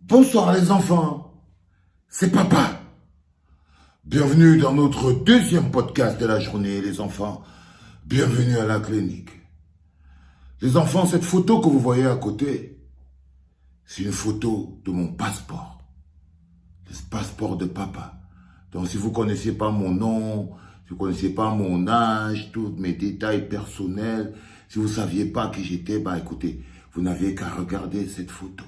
Bonsoir les enfants, c'est papa. Bienvenue dans notre deuxième podcast de la journée, les enfants. Bienvenue à la clinique. Les enfants, cette photo que vous voyez à côté, c'est une photo de mon passeport. Le passeport de papa. Donc si vous ne connaissez pas mon nom, si vous ne connaissez pas mon âge, tous mes détails personnels, si vous ne saviez pas qui j'étais, bah écoutez, vous n'aviez qu'à regarder cette photo.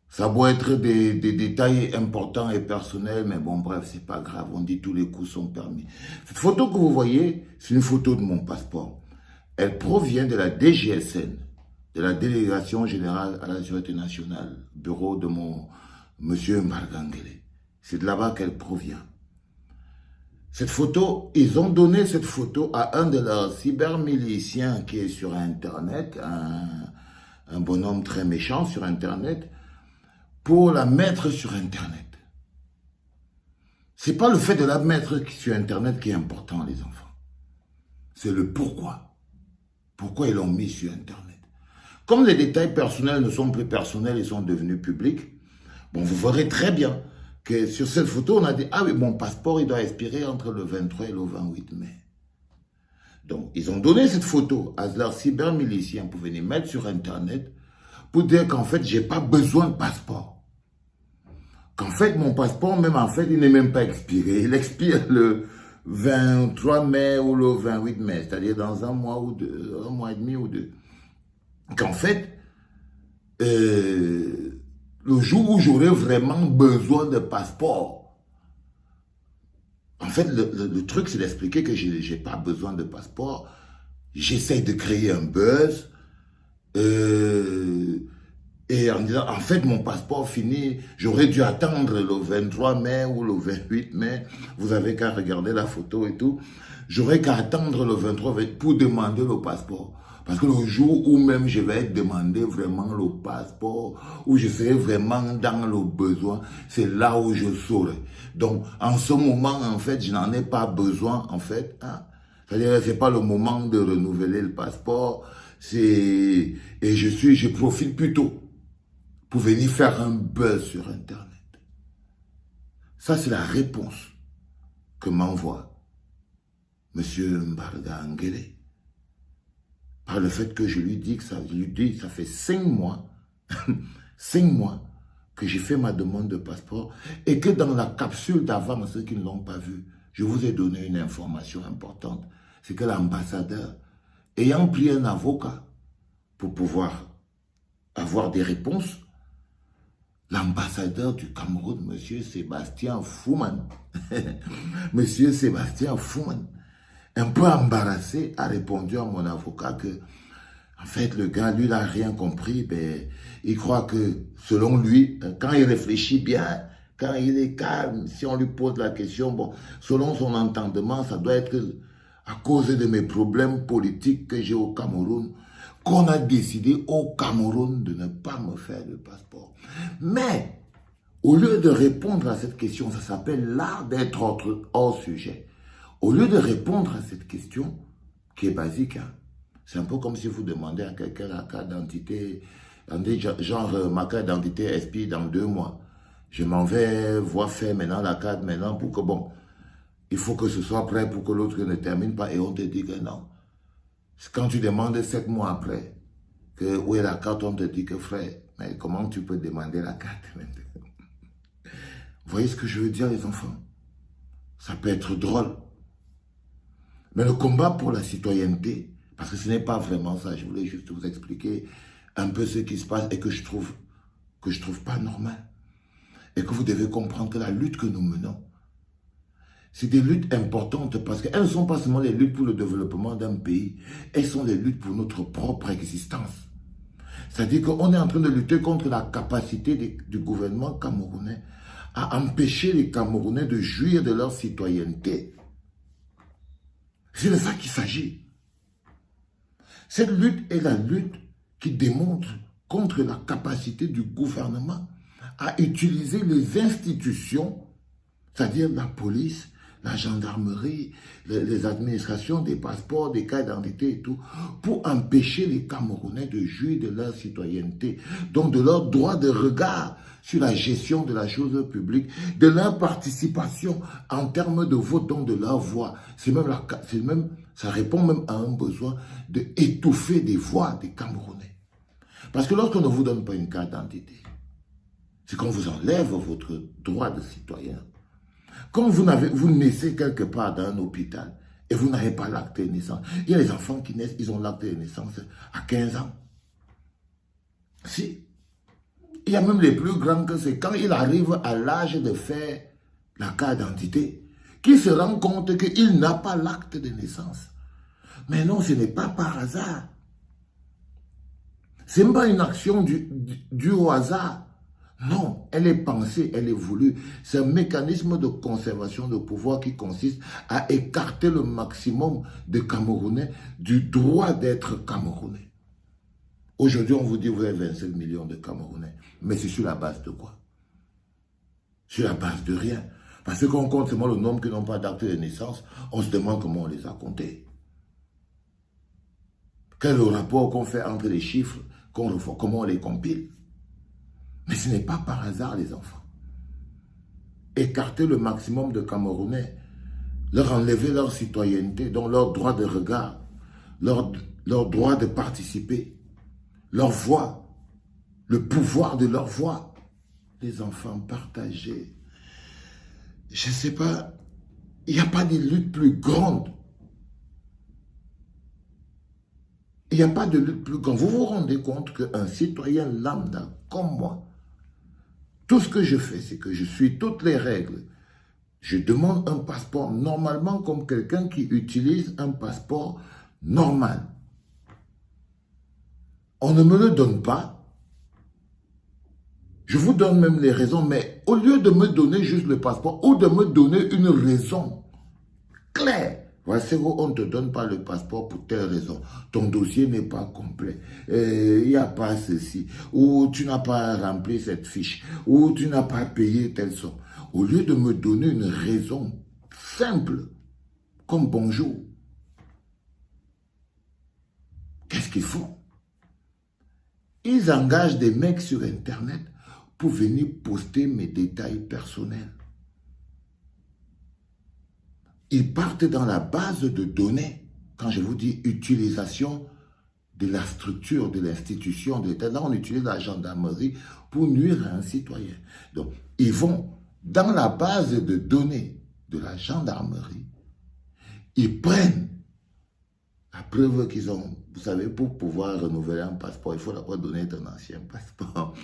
Ça doit être des détails importants et personnels, mais bon, bref, c'est pas grave. On dit tous les coups sont permis. Cette photo que vous voyez, c'est une photo de mon passeport. Elle provient de la DGSN, de la Délégation Générale à la Sécurité Nationale, bureau de mon monsieur Mbargangele. C'est de là-bas qu'elle provient. Cette photo, ils ont donné cette photo à un de leurs cybermiliciens qui est sur Internet, un bonhomme très méchant sur Internet, pour la mettre sur Internet. C'est pas le fait de la mettre sur Internet qui est important, les enfants. C'est le pourquoi. Pourquoi ils l'ont mis sur Internet. Comme les détails personnels ne sont plus personnels, ils sont devenus publics, bon, vous verrez très bien que sur cette photo, on a dit, ah oui, mon passeport, il doit expirer entre le 23 et le 28 mai. Donc, ils ont donné cette photo à leurs cybermiliciens pour venir mettre sur Internet pour dire qu'en fait, j'ai pas besoin de passeport. Qu'en fait, mon passeport, même en fait, il n'est même pas expiré. Il expire le 23 mai ou le 28 mai, c'est-à-dire dans un mois ou deux, un mois et demi ou deux. Qu'en fait, le jour où j'aurai vraiment besoin de passeport, en fait, le truc, c'est d'expliquer que je n'ai pas besoin de passeport. J'essaie de créer un buzz. Et en disant, en fait, mon passeport fini, j'aurais dû attendre le 23 mai ou le 28 mai. Vous avez qu'à regarder la photo et tout. J'aurais qu'à attendre le 23 mai pour demander le passeport. Parce que le jour où même je vais demander vraiment le passeport, où je serai vraiment dans le besoin, c'est là où je saurai. Donc, en ce moment, en fait, je n'en ai pas besoin, en fait. Hein. C'est-à-dire, c'est pas le moment de renouveler le passeport. Et je profite plutôt pour venir faire un buzz sur Internet. Ça, c'est la réponse que m'envoie M. Mbargangele. Par le fait que je lui dis que ça fait 5 mois, 5 mois que j'ai fait ma demande de passeport et que dans la capsule d'avant, ceux qui ne l'ont pas vu, je vous ai donné une information importante. C'est que l'ambassadeur, ayant pris un avocat pour pouvoir avoir des réponses, l'ambassadeur du Cameroun, M. Sébastien Fouman, M. Sébastien Fouman, un peu embarrassé, a répondu à mon avocat que, en fait, le gars, lui, il n'a rien compris. Ben, il croit que, selon lui, quand il réfléchit bien, quand il est calme, si on lui pose la question, bon, selon son entendement, ça doit être à cause de mes problèmes politiques que j'ai au Cameroun, qu'on a décidé au Cameroun de ne pas me faire le passeport. Mais, au lieu de répondre à cette question, ça s'appelle l'art d'être hors sujet. Au lieu de répondre à cette question, qui est basique, hein, c'est un peu comme si vous demandez à quelqu'un la carte d'identité, genre ma carte d'identité expire dans 2 mois. Je m'en vais voir faire maintenant la carte maintenant pour que, bon, il faut que ce soit prêt pour que l'autre ne termine pas et on te dit que non. Quand tu demandes 7 mois après, que où est la carte, on te dit que frère, mais comment tu peux demander la carte maintenant? Vous voyez ce que je veux dire, les enfants? Ça peut être drôle. Mais le combat pour la citoyenneté, parce que ce n'est pas vraiment ça, je voulais juste vous expliquer un peu ce qui se passe et que je trouve pas normal. Et que vous devez comprendre que la lutte que nous menons, c'est des luttes importantes parce qu'elles ne sont pas seulement les luttes pour le développement d'un pays, elles sont des luttes pour notre propre existence. C'est-à-dire qu'on est en train de lutter contre la capacité du gouvernement camerounais à empêcher les Camerounais de jouir de leur citoyenneté. C'est de ça qu'il s'agit. Cette lutte est la lutte qui démontre contre la capacité du gouvernement à utiliser les institutions, c'est-à-dire la police, la gendarmerie, les administrations des passeports, des cartes d'identité et tout, pour empêcher les Camerounais de jouir de leur citoyenneté, donc de leur droit de regard sur la gestion de la chose publique, de leur participation en termes de vote, donc de leur voix. Ça répond même à un besoin d'étouffer des voix des Camerounais. Parce que lorsqu'on ne vous donne pas une carte d'identité, c'est qu'on vous enlève votre droit de citoyen. Quand vous naissez quelque part dans un hôpital et vous n'avez pas l'acte de naissance, il y a les enfants qui naissent, ils ont l'acte de naissance à 15 ans. Si. Il y a même les plus grands que c'est quand il arrive à l'âge de faire la carte d'identité, qu'il se rend compte qu'il n'a pas l'acte de naissance. Mais non, ce n'est pas par hasard. Ce n'est pas une action due au hasard. Non, elle est pensée, elle est voulue. C'est un mécanisme de conservation de pouvoir qui consiste à écarter le maximum de Camerounais du droit d'être Camerounais. Aujourd'hui, on vous dit que vous avez 25 millions de Camerounais. Mais c'est sur la base de quoi? Sur la base de rien. Parce que quand on compte seulement le nombre qui n'ont pas d'acte de naissance, on se demande comment on les a comptés. Quel est le rapport qu'on fait entre les chiffres, comment on les compile? Mais ce n'est pas par hasard, les enfants. Écarter le maximum de Camerounais, leur enlever leur citoyenneté, donc leur droit de regard, leur droit de participer, leur voix, le pouvoir de leur voix. Les enfants partagés. Je ne sais pas, il n'y a pas de lutte plus grande. Il n'y a pas de lutte plus grande. Vous vous rendez compte qu'un citoyen lambda comme moi, tout ce que je fais, c'est que je suis toutes les règles. Je demande un passeport normalement comme quelqu'un qui utilise un passeport normal. On ne me le donne pas. Je vous donne même les raisons, mais au lieu de me donner juste le passeport ou de me donner une raison claire, voici où on ne te donne pas le passeport pour telle raison. Ton dossier n'est pas complet. Il n'y a pas ceci. Ou tu n'as pas rempli cette fiche. Ou tu n'as pas payé telle somme. Au lieu de me donner une raison simple, comme bonjour, qu'est-ce qu'ils font? Ils engagent des mecs sur Internet pour venir poster mes détails personnels. Ils partent dans la base de données, quand je vous dis utilisation de la structure, de l'institution de l'État. Là, on utilise la gendarmerie pour nuire à un citoyen. Donc, ils vont dans la base de données de la gendarmerie, ils prennent la preuve qu'ils ont. Vous savez, pour pouvoir renouveler un passeport, il faut d'abord donner un ancien passeport.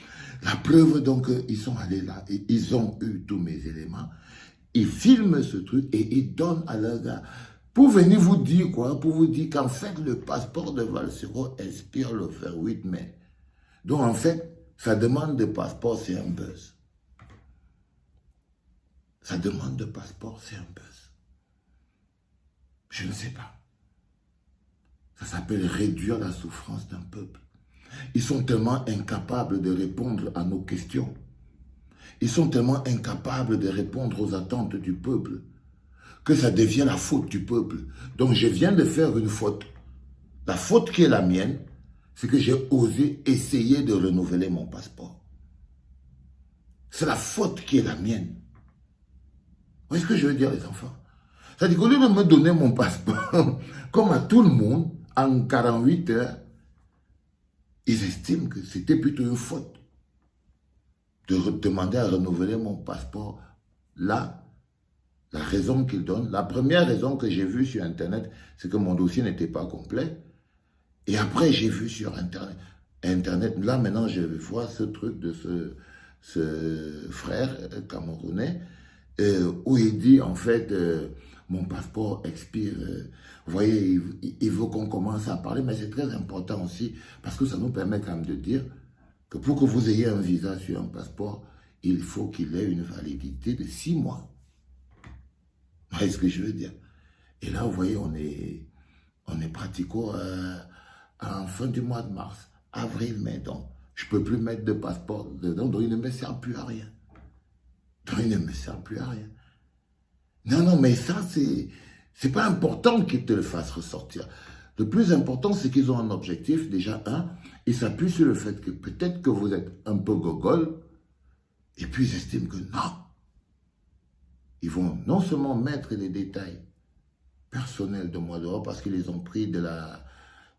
La preuve, donc, ils sont allés là et ils ont eu tous mes éléments. Ils filment ce truc et ils donnent à leur gars. Pour venir vous dire quoi? Pour vous dire qu'en fait, le passeport de Valsero expire le 28 mai. Donc, en fait, sa demande de passeport, c'est un buzz. Sa demande de passeport, c'est un buzz. Je ne sais pas. Ça s'appelle réduire la souffrance d'un peuple. Ils sont tellement incapables de répondre à nos questions. Ils sont tellement incapables de répondre aux attentes du peuple que ça devient la faute du peuple. Donc je viens de faire une faute. La faute qui est la mienne, c'est que j'ai osé essayer de renouveler mon passeport. C'est la faute qui est la mienne. Vous voyez ce que je veux dire, les enfants? C'est-à-dire qu'au lieu de me donner mon passeport, comme à tout le monde, en 48 heures, ils estiment que c'était plutôt une faute de demander à renouveler mon passeport. Là, la raison qu'ils donnent, la première raison que j'ai vue sur Internet, c'est que mon dossier n'était pas complet. Et après, j'ai vu sur Internet, là maintenant, je vois ce truc de ce frère camerounais, où il dit, en fait, mon passeport expire. Vous voyez, il veut qu'on commence à parler, mais c'est très important aussi, parce que ça nous permet quand même de dire que pour que vous ayez un visa sur un passeport, il faut qu'il ait une validité de 6 mois. Vous voyez ce que je veux dire? Et là, vous voyez, on est pratiquement en fin du mois de mars, avril, mai, donc je ne peux plus mettre de passeport dedans, donc il ne me sert plus à rien. Donc il ne me sert plus à rien. Non, mais ça, c'est pas important qu'ils te le fassent ressortir. Le plus important, c'est qu'ils ont un objectif. Déjà, ils s'appuient sur le fait que peut-être que vous êtes un peu gogol, Et puis ils estiment que non. Ils vont non seulement mettre les détails personnels de moi dehors parce qu'ils les ont pris de la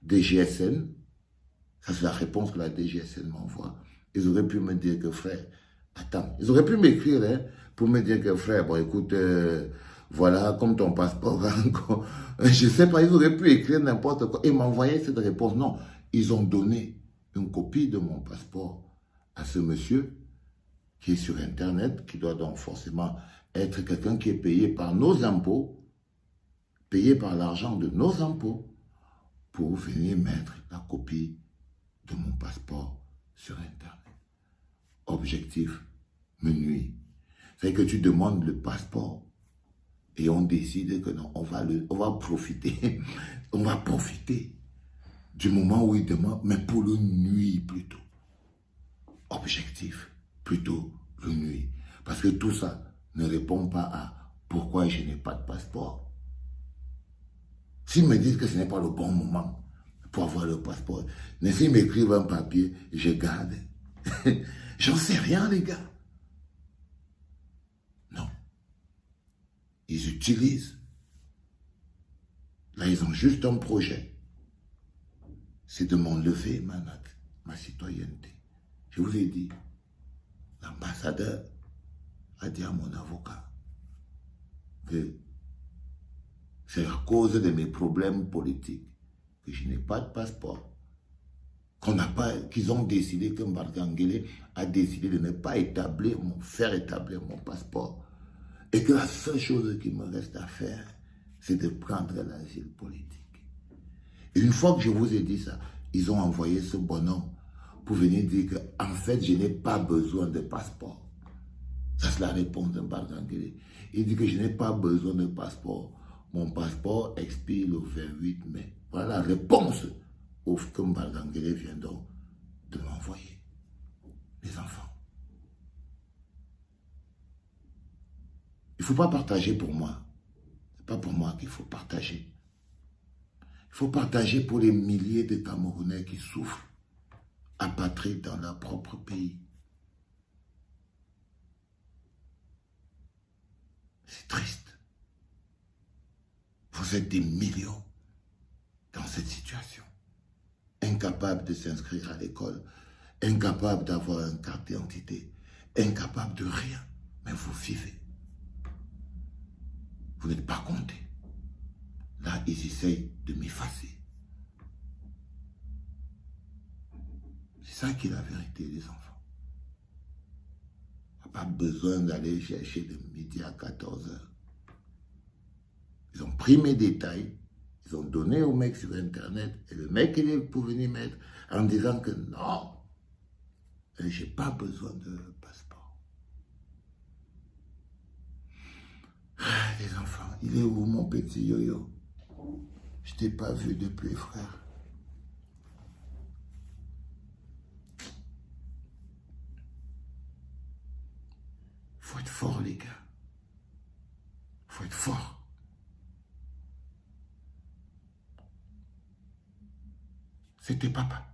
DGSN. Ça, c'est la réponse que la DGSN m'envoie. Ils auraient pu me dire que frère, attends, ils auraient pu m'écrire hein, pour me dire que frère, bon écoute, voilà, comme ton passeport, je sais pas, ils auraient pu écrire n'importe quoi et m'envoyer cette réponse. Non, ils ont donné une copie de mon passeport à ce monsieur qui est sur Internet, qui doit donc forcément être quelqu'un qui est payé par nos impôts, payé par l'argent de nos impôts, pour venir mettre la copie de mon passeport sur Internet. Objectif, me nuit. C'est que tu demandes le passeport et on décide que non, on va profiter, on va profiter du moment où il demande, mais pour le nuit plutôt. Objectif, plutôt le nuit. Parce que tout ça ne répond pas à pourquoi je n'ai pas de passeport. S'ils me disent que ce n'est pas le bon moment pour avoir le passeport, mais s'ils m'écrivent un papier, je garde. J'en sais rien, les gars. Non. Ils utilisent. Là, ils ont juste un projet. C'est de m'enlever ma citoyenneté. Je vous ai dit, l'ambassadeur a dit à mon avocat que c'est à cause de mes problèmes politiques que je n'ai pas de passeport. Qu'ils ont décidé, que Mbargangele a décidé de ne pas faire établir mon passeport. Et que la seule chose qui me reste à faire, c'est de prendre l'asile politique. Et une fois que je vous ai dit ça, ils ont envoyé ce bonhomme pour venir dire que, en fait, je n'ai pas besoin de passeport. Ça, c'est la réponse de Mbargangele. Il dit que je n'ai pas besoin de passeport. Mon passeport expire le 28 mai. Voilà la réponse que Mbargangele vient donc de m'envoyer. Les enfants. Il ne faut pas partager pour moi. Ce n'est pas pour moi qu'il faut partager. Il faut partager pour les milliers de Camerounais qui souffrent, apatrides dans leur propre pays. C'est triste. Vous êtes des millions dans cette situation. Incapables de s'inscrire à l'école, incapables d'avoir une carte d'identité, incapables de rien, mais vous vivez. Vous n'êtes pas comptés. Là, ils essayent de m'effacer. C'est ça qui est la vérité des enfants. On n'a pas besoin d'aller chercher de midi à 14 h. Ils ont pris mes détails, ils ont donné au mec sur Internet, et le mec, il est pour venir mettre en disant que non, je n'ai pas besoin de passeport. Ah, les enfants, il est où mon petit yo-yo? Je t'ai pas vu depuis, frère. Faut être fort, les gars. Faut être fort. C'était papa.